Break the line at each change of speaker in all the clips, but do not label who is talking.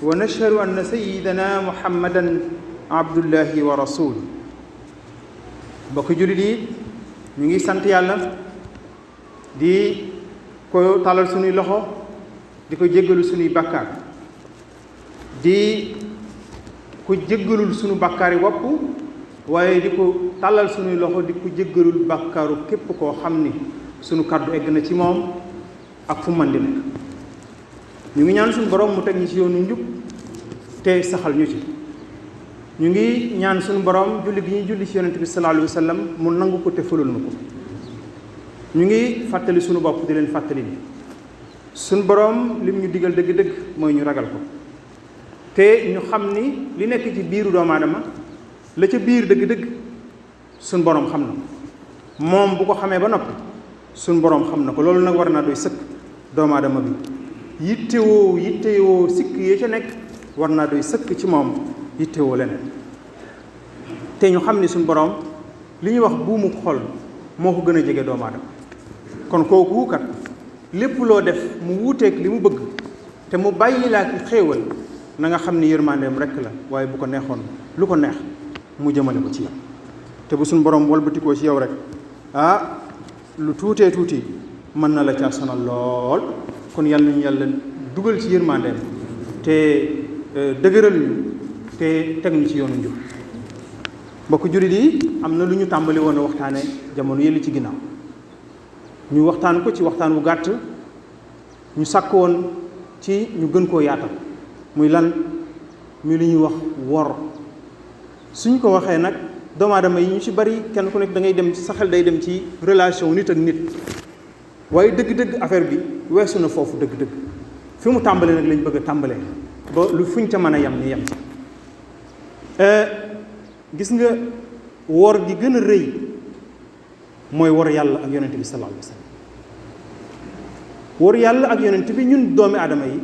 ونشهد أن سيدنا محمدا عبد الله ورسوله bokk jullit yi ñu ngi sant yàlla di ko talal sunuy loxo di ko jéggalu sunuy bàkkaar di ko jéggalul sunu bàkkaar yi wopp waaye di ko talal sunuy loxo di ko jéggalul bàkkaaru képp koo xam ni sunu kàddu egg na ci moom ak fu mën di nekk ñu ngi ñaan suñu borom mu teg ñu ci yoonu njub te saxal ñu ci ñu ngi ñaan suñu borom julli gi ñuy julli ci yonent bi sallallahu alayhi wa sallam mu nangu ko te fulul na ko ñu ngi fàttali suñu bopp di leen fàttali ni suñu borom lim ñu digal dëgg-dëgg mooy ñu ragal ko te ñu xam ni li nekk ci biiru doomu aadama la ca biir dëgg-dëgg suñu borom xam na ko moom bu ko xamee ba noppi suñu borom xam na ko loolu nag war naa doy sëkk doomu aadama bi yittewoo sikk yee ca nekk war naa doy sëkk ci moom yittewoo leneen te ñu xam ni suñu borom li ñuy wax buumu xol moo ko gën a jege doomu aadama kon kooku kat lépp loo def mu wuuteeg li mu bëgg te mu bàyyi laa ki xéewal na nga xam ni yërmandeem rekk la waaye bu ko neexoon lu ko neex mu jëmale ko ci yow te bu suñu borom walbatikoo ci yow rek lu tuutee tuuti mën na la caa sonal lool kon yàlla nañu yàlla dugal ci yërmandeem te dëgëral ñu te teg ñu ci yoonu njub mbokk jullit yi am na lu ñu tàmbali woon a waxtaane jamono yële ci ginnaaw ñu waxtaan ko ci waxtaan wu gàtt ñu sàkk woon ci ñu gën koo yaatal muy lan muy li ñuy wax wor suñ ko waxee nag doomu aadama yi ñu ci bari kenn ku nekk da ngay dem sa xel day dem ci relation nit ak nit waaye dëgg-dëgg affaire bi weesu na foofu dëgg-dëgg fi mu tàmbalee nag lañ bëgg a tàmbalee ba lu fuñ ca mën a yem ni yem gis nga wor gi gën a rëy mooy wor yàlla ak yonent bi sallallahu alayhi wa sallam wor yàlla ak yonent bi ñun doomi aadama yi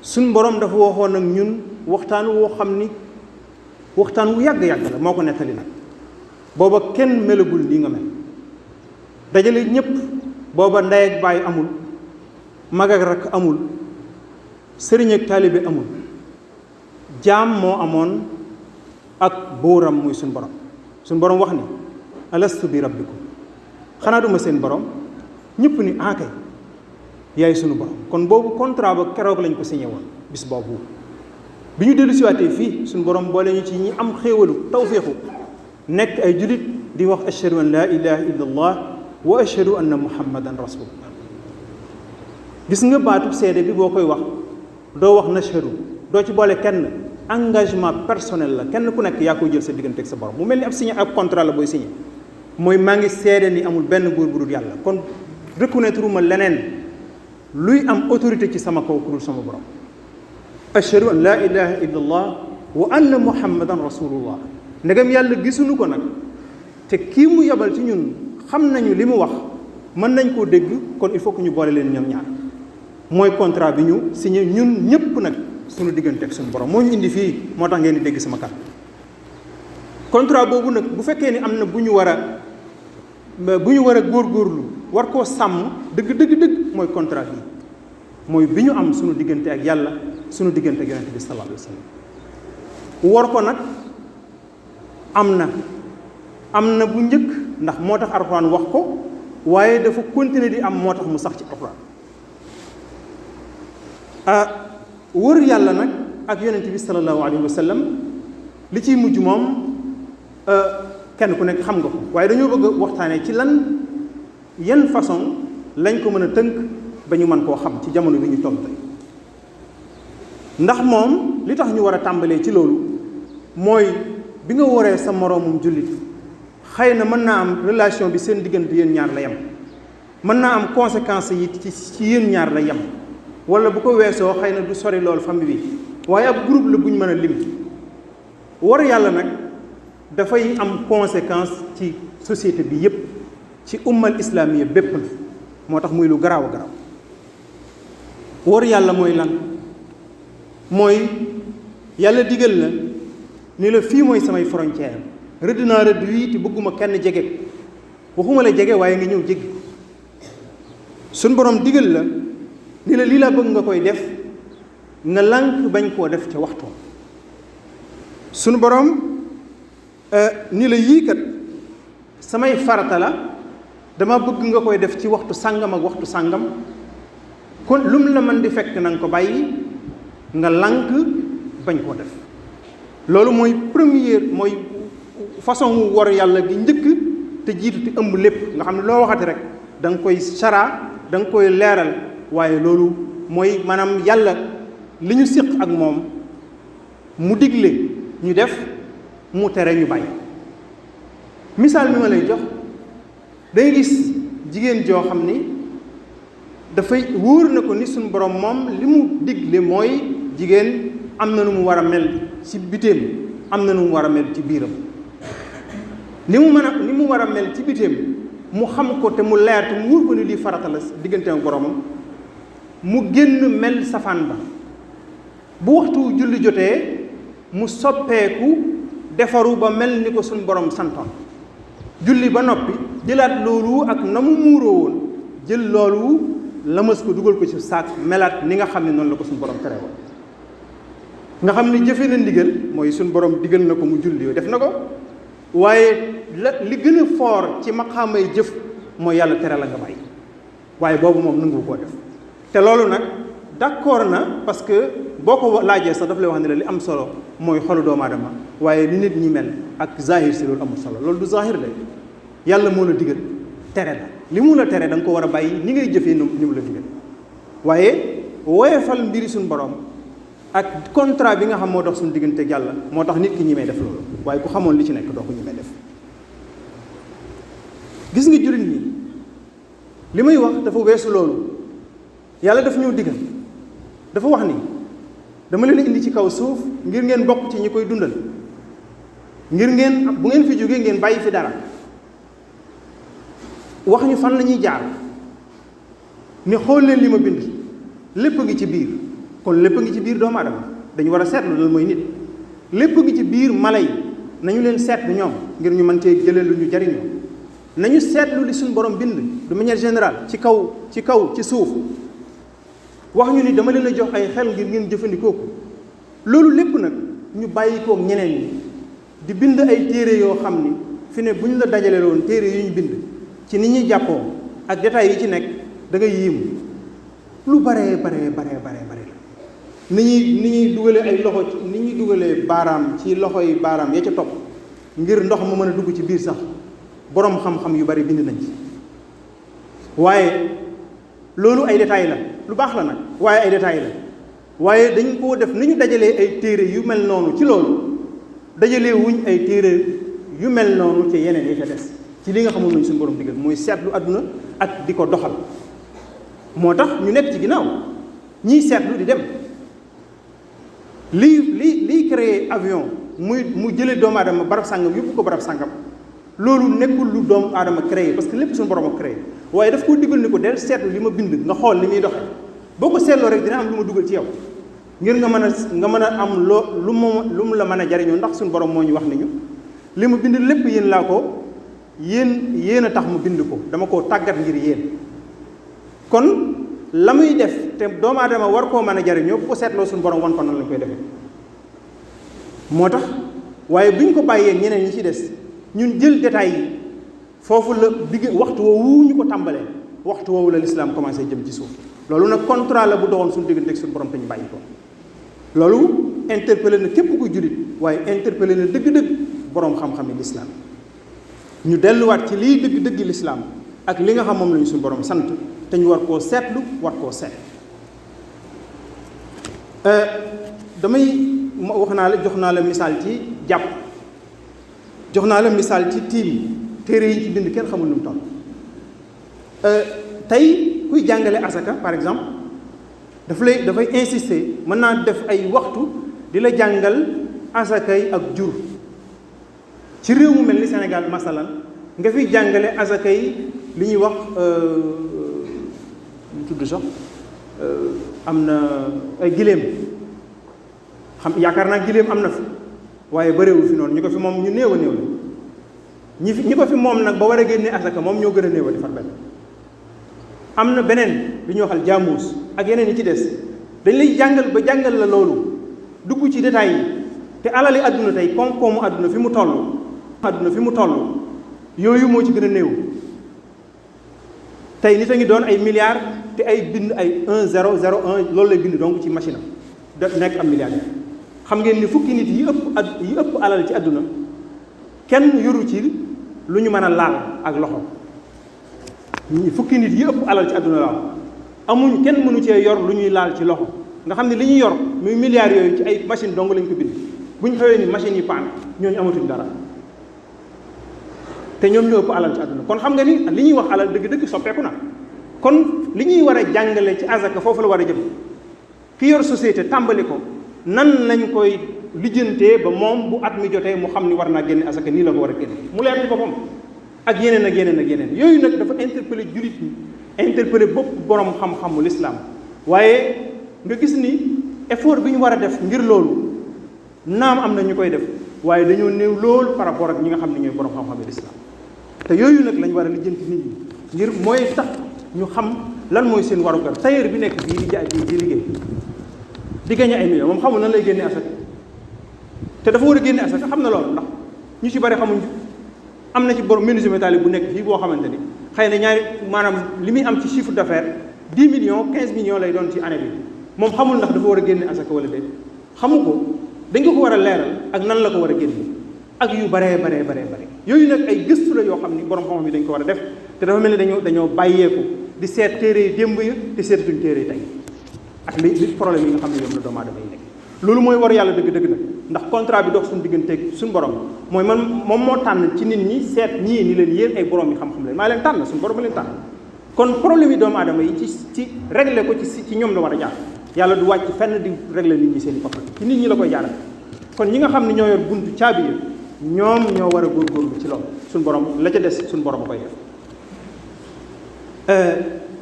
suñ borom dafa waxoon ak ñun waxtaan woo xam ni waxtaan wu yàgg-yàgg la moo ko nettali nag booba kenn melagul nii nga mel dajale ñépp booba ndey ak baay amul mag ak rakk amul sëriñ ak taalibe amul jaam moo amoon ak bóoram muy suñ borom wax ni alastu bi rabbikum xanaa duma seen borom ñëpp ni kay yaay sunu borom kon boobu contrat ba keroog lañ ko signé woon bis boobu bi ñu dellu siwaatee fii suñu borom boole ñu ci ñi am xéewalu tawféexu nekk ay julit di wax ashhadu an laa ilaha illa allah wa ashhadu anna muhammadan rasulullah gis nga baatub seede bi boo koy wax doo wax nashhadu doo ci boole kenn engagement personnel la kenn ku nekk yaa koy jël sa diggante ak sa borom mu mel ni ab signé ak contrat la booy signé mooy maa ngi seede ni amul benn buur bu dul yàlla kon reconnaître ma leneen luy am autorité ci sama kaw ku dul sama borom ashhadu an laa ilaha illa allah wa anna muhammadan rasulullah ndegam yàlla gisuñu ko nag te kii mu yebal ci ñun xam nañu li mu wax mën nañ koo dégg kon il faut que ñu boole leen ñoom ñaar mooy contrat bi ñu signé ñun ñëpp nag suñu diggante ak suñu borom moo ñu indi fii moo tax ngeen di dégg sama kàddu contrat boobu nag bu fekkee ni am na bu ñu war a góorgóorlu war koo sàmm dëgg mooy contrat bi mooy bi ñu am suñu diggante ak yàlla suñu diggante ak yonente bi sallallahu alayhi wa sallam wor ko nag am na bu njëkk ndax moo tax alxuraan wax ko waaye dafa continuer di am moo tax mu sax ci alxuraan wër yàlla nag ak yonent bi sallallahu alayhi wa sallam li ciy mujj moom kenn ku nekk xam nga ko waaye dañoo bëgg a waxtaanee ci yan façon lañ ko mën a tënk ba ñu mën koo xam ci jamono bi ñu toll tey ndax moom li tax ñu war a tàmbalee ci loolu mooy bi nga waree sa moroomum jullit xëy na mën naa am relation bi seen diggante yéen ñaar la yem mën naa am conséquences yi ci yéen ñaar la yem wala bu ko weesoo xëy na du sori loolu famille bi waaye ab groupe la bu ñu mën a lim war yàlla nag dafay am conséquence ci société bi yépp ci ummal islamiya bépp la moo tax muy lu garaaw a garaaw war yàlla mooy lan mooy yàlla digal la ni la fii mooy samay frontière rëdd naa rëdd wii te bëgguma kenn jege waxuma la jege waaye nga ñëw jéggi suñ borom digal la ni la lii laa bëgg nga koy def nga lànk bañ koo def ca waxtu sunu borom ni la yii kat samay farata la dama bëgg nga koy def ci waxtu sàngam ak waxtu sàngam kon lum la mën di fekk na nga ko bàyyi nga lànk bañ koo def loolu mooy première mooy façon wu war yàlla gi njëkk te jiitu te ëmb lépp nga xam ne loo waxati rek da nga koy saraa da nga koy leeral waaye loolu mooy maanaam yàlla li ñu séq ak moom mu digle ñu def mu tere ñu bàyyi misaal mi ma lay jox day gis jigéen joo xam ni dafay wóor na ko ni suñu borom moom li mu digle mooy jigéen am na nu mu war a mel ci bitéem am na nu mu war a mel ci biiram ni mu war a mel ci bitéem mu xam ko te mu leer te mu wóor ko ni lii farata la diggante ak boromam mu génn mel safaan ba bu waxtu julli jotee mu soppeeku defaru ba mel ni ko suñu borom santoon julli ba noppi jëlaat loolu ak na mu muuroo woon jël loolu lamas ko dugal ko ci saak melaat ni nga xam ne noonu la ko suñu borom tere woon nga xam ne jëfe na ndigal mooy suñu borom digal na ko mu julli yoo def na ko waaye li gën a foor ci maqaamay jëf mooy yàlla tere la nga bàyyi waaye boobu moom nangu koo def te loolu nag d'accord na parce que boo ko laajee sax daf lay wax ne la li am solo mooy xolu doomu aadama waaye ni nit ñi mel ak zahir si loolu amul solo loolu du zahir de yàlla moo la digal tere la li mu la tere da nga ko war a bàyyi ni ngay jëfee ni mu la digal waaye woyefal mbiri suñu borom ak contrat bi nga xam moo dox suñu diggante ak yàlla moo tax nit ki ñi may def loolu waaye ku xamoon li ci nekk doo ko ñi may def gis nga jullit ñi li may wax dafa weesu loolu yàlla daf ñëw digal dafa wax ni dama leen indi ci kaw suuf ngir ngeen bokk ci ñi koy dundal ngir ngeen bu ngeen fi jógee ngeen bàyyi fi dara wax ñu fan la ñuy jaar ni xool leen li ma bind lépp ngi ci biir kon lépp ngi ci biir doomu aadama dañu war a seetlu loolu mooy nit lépp ngi ci biir mala yi nañu leen seetlu ñoom ngir ñu mën cee jëlee lu ñu jariñoo nañu seetlu li suñu borom bind de manière générale ci kaw ci suuf wax ñu ni dama leen a jox ay xel ngir ngeen jëfandikoo ko loolu lépp nag ñu bàyyi koog ñeneen ñi di bind ay téere yoo xam ni fi ne bu ñu la dajale loon téere yu ñu bind ci ni ñuy jàppoo ak détails yi ci nekk da ngay yéemu lu bare la ni ñuy dugalee ay loxo ni ñuy dugalee baaraam ci loxo yi baaraam ya ca topp ngir ndox mu mën a dugg ci biir sax boroom xam-xam yu bari bind nañ ci waaye loolu ay détails la lu baax la nag waaye ay détails la waaye dañ koo def ni ñu dajalee ay téere yu mel noonu ci loolu dajalee wuñ ay téere yu mel noonu ci yeneen yi ca des ci li nga xamul nañ suñu borom digal mooy seetlu àdduna ak di ko doxal moo tax ñu nekk ci ginnaaw ñiy seetlu di dem liy créé avion mu jëlee doomu aadama barab sàngam yóbbu ko barab sàngam loolu nekkul lu doomu aadama créé parce que lépp suñu borom a créé waaye daf koo digal ni ko del seetlu li ma bind nga xool li muy doxee boo ko seetloo rek dina am lu ma dugal ci yow ngir nga mën a am lu mu la mën a jariñoo ndax suñu borom moo ñu wax nañu li ma bind lépp yéen laa ko yéen a tax mu bind ko dama koo tàggat ngir yéen kon la muy def te doomu aadama war koo mën a jariñoo bu ko seetloo suñu borom wan ko nan lañ koy defee moo tax waaye bu ñu ko bàyyee ñeneen ñi ci des ñun jël détails yi foofu la waxtu woowu ñu ko tàmbalee waxtu woowu la lislaam commencé jëm ci suuf loolu nag contrat la bu doxoon suñu diggante ak suñu borom te ñu bàyyi ko loolu interpellé na képp kuy jullit waaye interpellé na dëgg-dëgg boroom xam-xam yi lislaam ñu delluwaat ci liy dëgg-dëgg lislaam ak li nga xam moom lañu suñu borom sant te ñu war koo seetlu war koo seet jox naa la misaal ci jàpp jox naa la misaal ci tiim téere yi ci bind kenn xamul nu mu toll tey kuy jàngale asaka par exemple dafay insister mën naa def ay waxtu di la jàngal asakay ak jur ci réew mu mel ni Sénégal masalan nga fiy jàngale asakay li ñuy wax ñu tudd sax am na ay giléem xam yaakaar naa giléem am na fi waaye bëreewul fi noonu ñu ko fi moom ñu néew a néew la ñi ko fi moom nag ba war a génne asaka moom ñoo gën a néew a defar benn am na beneen bi ñuy waxal jaamuus ak yeneen yi ci des dañ lay jàngal ba jàngal la loolu dugg ci détails yi te alali àdduna tey koom-koomu àdduna fi mu toll yooyu moo ci gën a néew. tey nit a ngi doon ay milliards te ay bind ay 1001 loolu lay bind donc ci machine am da nekk am milliardaire. xam ngeen ni fukki nit yi ëpp alal ci àdduna kenn yoru ci lu ñu mën a laal ak loxo. fukki nit yi ëpp alal ci àdduna la amuñ kenn mënu cee yor lu ñuy laal ci loxo nga xam ne li ñuy yor muy milliards yooyu ci ay machine dong lañ ko bind bu ñu xewee ni machines yi paan ñooñu amatuñ dara te ñoom ñoo ëpp alal ci àdduna. kon xam nga ni li ñuy wax alal dëgg-dëgg soppeeku na kon li ñuy war a jàngale ci azaka foofu la war a jëm ki yor société tàmbali ko nan lañ koy lijjantee ba moom bu at mi jotee mu xam ni war naa génne azaka nii la ko war a génne mu leer ko boppam ak yeneen ak yeneen ak yeneen yooyu nag dafa interpellé jullit ñi interpellé bopp borom xam-xamu lislaam waaye nga gis ni effort bi ñu war a def ngir loolu naam am na ñu koy def waaye dañoo néew lool par rapport ak ñi nga xam ne ñooy borom xam-xamu lislaam te yooyu nag lañ war a lijjanti nit ñi ngir mooy tax ñu xam lan mooy seen warugar tailleur bi nekk fii di jaay di liggéey di gagné ay millions moom xamul nan lay génne asaka te dafa war a génne asaka xam na loolu ndax ñu ci bari xamuñ am na ci borom menuisier métallique bu nekk fii boo xamante ni xëy na ñaari maanaam li muy am ci chiffre d'affaires 10 millions 15 millions lay doon ci année bi moom xamul ndax dafa war a génne asaka wala déet xamu ko dañ ko war a leeral ak nan la ko war a génne ak yu baree yooyu nag ay gëstu la yoo xam ni borom xam-xam yi dañ ko war a def te dafa mel ni dañoo bàyyeeku di seet téere yi démb yi te seetatuñ téere yi tey ak li problème yi nga xam ne ñoom la doomu aadama yi nekk loolu mooy war yàlla dëgg-dëgg nag ndax contrat bi dox suñu digganteeg suñu borom mooy moom moo tànn ci nit ñi seet ñii ni leen yéen ay borom yi xam-xam leen maa leen tànn suñu borom leen tànn kon problème yi doomu aadama yi ci régler ko ci ñoom la war a jaar yàlla du wàcc fenn di régler nit ñi seen i problème ci nit ñi la koy jaaral kon ñi nga xam ne ñoo yor buntu caabi yi ñoom ñoo war a góorgóorlu ci loolu suñu borom la ca des suñu borom a koy def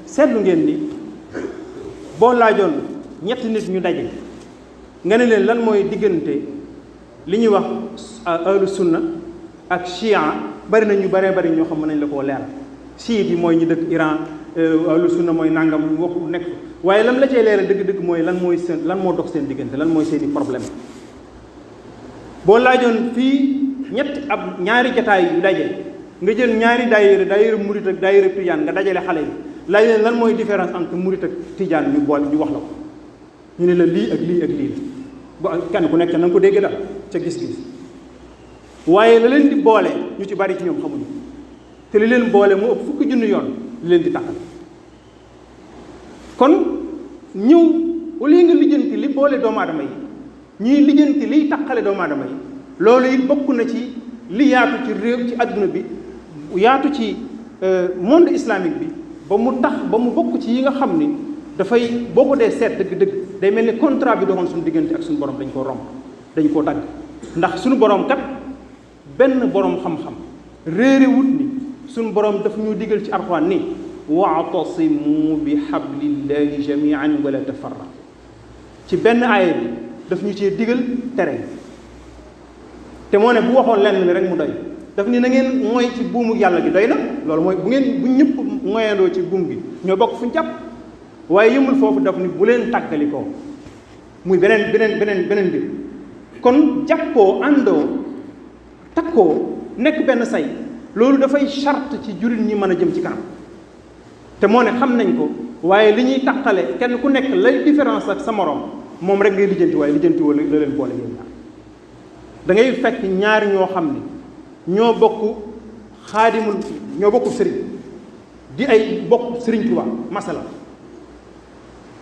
seetlu ngeen ni boo laajoon ñetti nit ñu daje nga ne leen lan mooy diggante li ñuy wax ahlu sunna ak chia bari na ñu baree bari ñoo xam nañ la koo leeral chiite yi mooy ñu dëkk Iran ahlu sunna mooy nangam waxu nekk waaye lan la cay leeral dëgg-dëgg mooy lan moo dox seen diggante lan mooy seeni problème boo laajoon fii ñaari jataay yu daje nga jël ñaari daayira murit ak daayira tijaan nga dajale xale yi laaj leen lan mooy différence entre murit ak tijaan ñu boole ñu wax la ko ñu ne la lii ak lii ak lii la ba kenn ku nekk na nga ko dégg daal ca gis-gis waaye la leen di boole ñu ci bari ci ñoom xamuñu te li leen boole mu ëpp fukki junni yoon li leen di tàqal kon ñëw au lieu nga lijjanti li boole doomu aadama yi ñuy lijjanti liy tàqale doomu aadama yi loolu it bokk na ci li yaatu ci réew ci adduna bi yaatu ci monde islamique bi ba mu tax ba mu bokk ci yi nga xam ni dafay boo ko dee seet dëgg-dëgg day mel ni contrat bi doxoon suñu diggante ak suñu borom dañ koo romb dañ koo dagg ndax suñu borom kat benn borom xam-xam réerewut ni suñu borom daf ñu digal ci alxuraan ni wa'tasimu bi hablillahi jami'an wala tafarraqu ci benn aaya bi daf ñu cee digal tere te moo ne bu waxoon lenn li rek mu doy daf ni na ngeen mooy ci buumu yàlla gi doy na loolu mooy bu ñëpp moyandoo ci buum gi ñoo bokk fu ñu jàpp waaye yëmul foofu daf ni bu leen tàggalikoo muy beneen mbir kon jàppoo àndoo takkoo nekk benn say loolu dafay charte ci jullit ñi mën a jëm ci kanam te moo ne xam nañ ko waaye li ñuy tàqale kenn ku nekk lay différence ak sa morom moom rek ngay lijjanti waaye lijjanti wala la leen boole yéen ñaar da ngay fekk ñaari ñoo xam ni ñoo bokk sëriñ di ay bokk sëriñ Tuubaa masala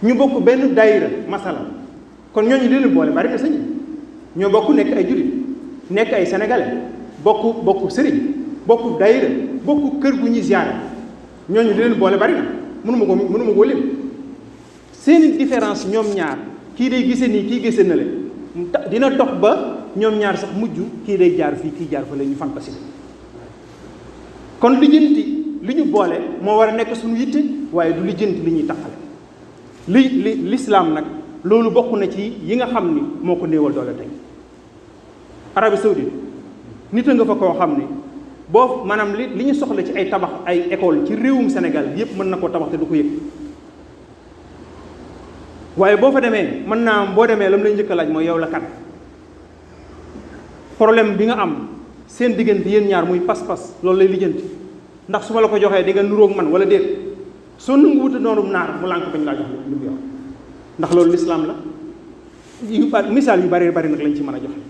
ñu bokk benn daayira masala kon ñooñu li leen boole bari na sëñ ñoo bokk nekk ay jullit nekk ay sénégalais bokk sëriñ bokk daayira bokk kër gu ñuy ziyaare ñooñu li leen boole bari na mënuma ko lim seeni différence ñoom ñaar kii day gise nii kii gise na le dina dox ba ñoom ñaar sax mujj kii day jaar fii kii jaar fa la ñu fantasi kon lijjanti li ñu boole moo war a nekk suñu yitte waaye du lijjanti li ñuy taqale lislaam nag loolu bokk na ci yi nga xam ni moo ko néewal doole tey Arabie Saoudite nit a nga fa koo xam ni boo maanaam li ñu soxla ci ay tabax ay école ci réewum Sénégal yépp mën na koo tabax te du ko yëg waaye boo fa demee mën naa am boo demee lam lay njëkk a laaj mooy yow la kan problème bi nga am seen diggante yéen ñaar muy pas-pas loolu lay lijjanti ndax su ma la ko joxee di nga nuróog man wala déet soo nangu wuta noonu naar mu lànk bañ laa jox li mu yor ndax loolu lislaam la misaal yu bari bari nag lañ ci mën a joxe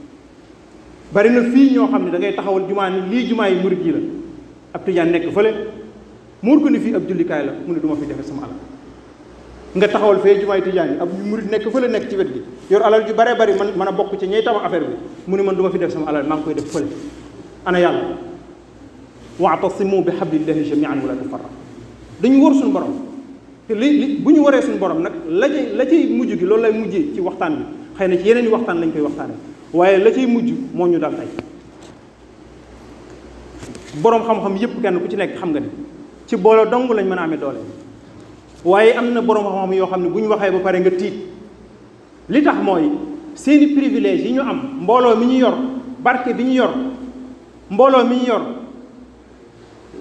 bari na fii ñoo xam ne da ngay taxawal jumaa ni lii jumaa yi murit yi la ab tijaan nekk fële muur ko ni fii ab jullikaay la mu ne du ma fi defe sama alal nga taxawal fee jumaa yi tijaan yi ab murit nekk fële nekk ci wet gi yor alal ju bare bari man mën a bokk ci ñey tabax affaire bi mu ne man du ma fi def sama alal maa ngi koy def fële ana yàlla wa'tasimu bi hablillahi jami'an wala tafarraqu dañu war suñu borom te li bu ñu waree suñu borom nag la cay mujj gi loolu lay mujjee ci waxtaan bi xëy na ci yeneen i waxtaan lañ koy waxtaane waaye la cay mujj moo ñu dal tey boroom xam-xam yépp kenn ku ci nekk xam nga ni ci booloo dong lañ mën a amee doole waaye am na boroom xam-xam yoo xam ne bu ñu waxee ba pare nga tiit li tax mooy seeni privilège yi ñu am mbooloo mi ñu yor barke bi ñu yor mbooloo mi ñu yor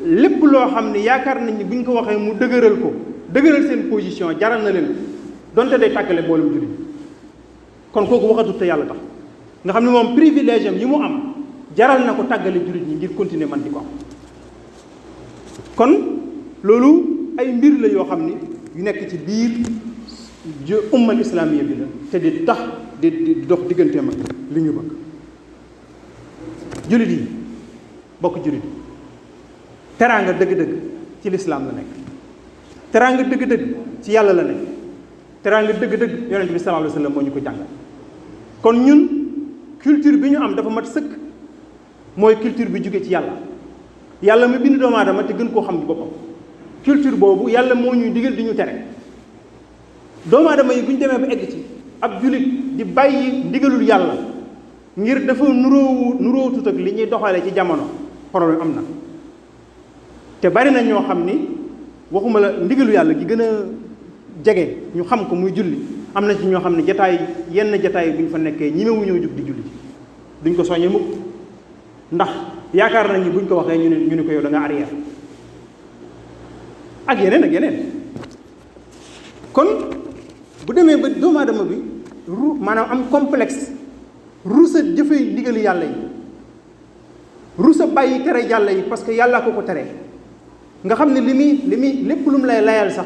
lépp loo xam ne yaakaar nañ ni bu ñu ko waxee mu dëgëral seen position jaral na leen donte day tàggale mboolum jullit kon kooku waxatut te yàlla tax nga xam ne moom privilège am yi mu am jaral na ko tàggale jullit ñi ngir continuer man di ko am kon loolu ay mbir la yoo xam ni yu nekk ci biir ummal islamiya bi la te di tax di dox digganteem ak li ñu bëgg jullit yi bokk jullit yi teraanga dëgg-dëgg ci lislaam la nekk teraanga dëgg-dëgg ci yàlla la nekk teraanga dëgg-dëgg yonent bi sallallahu alayhi wa sallam moo ñu ko jàngal kon ñun culture bi ñu am dafa mat sëkk mooy culture bi jóge ci yàlla mu bind doomu aadama te gën koo xam ci boppam culture boobu yàlla moo ñuy digal di ñu tere doomu aadama yi bu ñu demee ba egg ci ab jullit di bàyyi ndigalul yàlla ngir dafa nuróowutut ak li ñuy doxale ci jamono problème am na te bari na ñoo xam ni waxuma la ndigalu yàlla gi gën a jege ñu xam ko muy julli am na ci ñoo xam ne yenn jataay bu ñu fa nekkee ñemewuñoo jug di julli duñ ko soññee mukk ndax yaakaar nañ ni buñ ko waxee ñu ne ko yow da nga arrière ak yeneen kon bu demee ba doomu aadama bi maanaam am complexe rusa jëfee ndigali yàlla yi rusa bàyyi tere yàlla yi parce que yàllaa ko tere nga xam ne li muy lépp lu mu lay layal sax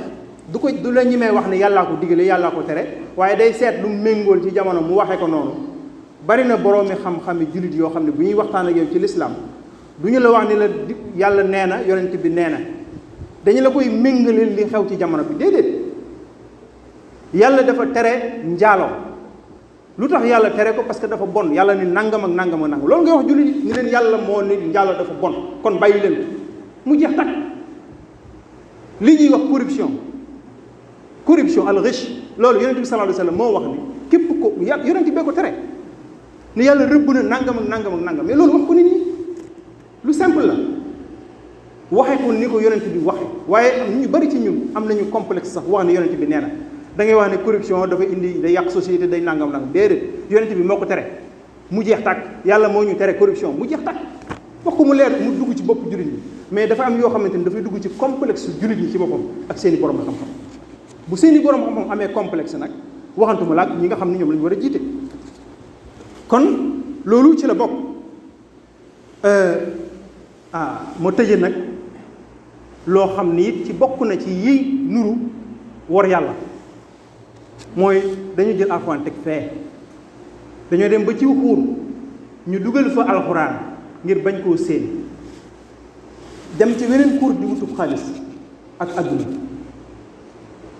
du la ñi may wax ne yàllaa ko digale yàllaa ko tere waaye day seet lu mu méngool ci jamono mu waxee ko noonu bari na boroomi xam-xami jullit yoo xam ne bu ñuy waxtaan ak yow ci lislaam du ñu la wax ni la yàlla nee na yonent bi nee na dañu la koy méngaleel li xew ci jamono bi déedéet yàlla dafa tere njaaloo lu tax yàlla tere ko parce que dafa bon yàlla ni nangam ak nangam ak nangam loolu ngay wax jullit ni leen yàlla moo ni njaaloo dafa bon kon bàyyi leen mu jeex takk li ñuy wax corruption al ghish loolu yonent bi sallallahu alayhi wa sallam moo wax ni képp ko yonent bee ko tere ni yàlla rëbb na nangam ak nangam ak nangam mais loolu wax ko nit ñi lu simple la waxee ko ni ko yonent bi waxe waaye ñu bari ci ñun am nañu complexe sax wax ne yonent bi nee na da ngay wax ne corruption dafa indi day yàq société day nangam nangam déedéet yonent bi moo ko tere mu jeex tàkk yàlla moo ñu tere corruption mu jeex tàkk wax ko mu leer mu dugg ci bopp jullit ñi mais dafa am yoo xamante ni dafay dugg ci complexe jullit ñi ci boppam ak seen i borom xam-xam bu seen i borom xam-xam amee complexe nag waxantuma la ak ñi nga xam ne ñoom la ñu war a jiite kon loolu ci la bokk moo tëje nag loo xam ni it ci bokk na ci yi nuru war yàlla mooy dañu jël alxuraan teg fee dañoo dem ba ci xuur ñu dugal fa alxuraan ngir bañ koo séen dem ci weneen xuur di wutub xaalis ak adduna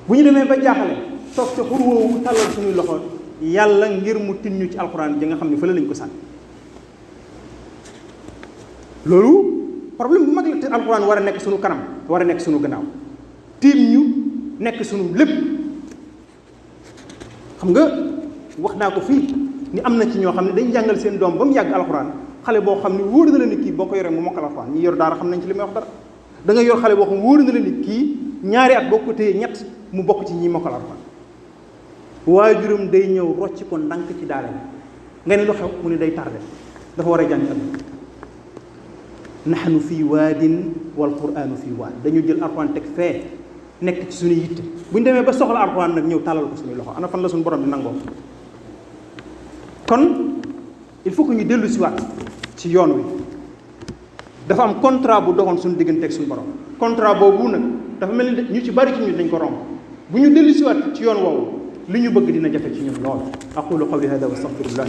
bu ñu demee ba jaaxale toog ca xur woowu tàllal suñuy loxo yàlla ngir mu tin ñu ci alxuraan ji nga xam ne fële lañ ko sànni loolu problème bu mag la te alxuraan war a nekk suñu kanam war a nekk suñu gannaaw tiim ñu nekk suñu lépp xam nga wax naa ko fii ni am na ci ñoo xam ne dañ jàngal seen doom ba mu yàgg alxuraan xale boo xam ne wóor na la ni kii boo ko yoree mu mokkal alxuraan ñi yor daara xam nañ ci li may wax dara da nga yor xale boo xam wóor na la ni kii ñaari at boo ko téyee ñett mu bokk ci ñi mokkal alxuraan waajuram day ñëw rocc ko ndànk ci daara nga ne lu xew mu ne day tardé dafa war a jàng ëllëg nahnu fii waadin wal quraanu fii waad dañu jël alxuraan teg fee nekk ci suñu yitte buñ demee ba soxla alxuraan nag ñëw tàllal ko suñuy loxo ana fan la suñu borom di nangoo. kon il faut que ñu dellu si waat ci yoon wi dafa am contrat bu doxoon suñu diggante ak suñu borom contrat boobu nag dafa mel ni ñu ci bari ci ñun dañ ko romb bu ñu dellu si waat ci yoon woowu li ñu bëgg dina jafe ci ñun lool. aqulu qawli hada wa astaghfirullah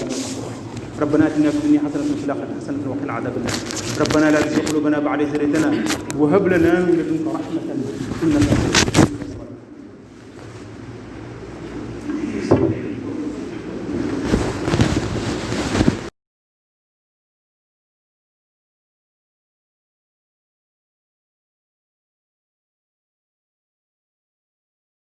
ربنا اتنا في الدنيا حسنه وفي الاخره حسنه وقنا عذاب النار ربنا لا تزغ قلوبنا بعد إذ هديتنا وهب لنا من لدنك رحمه انك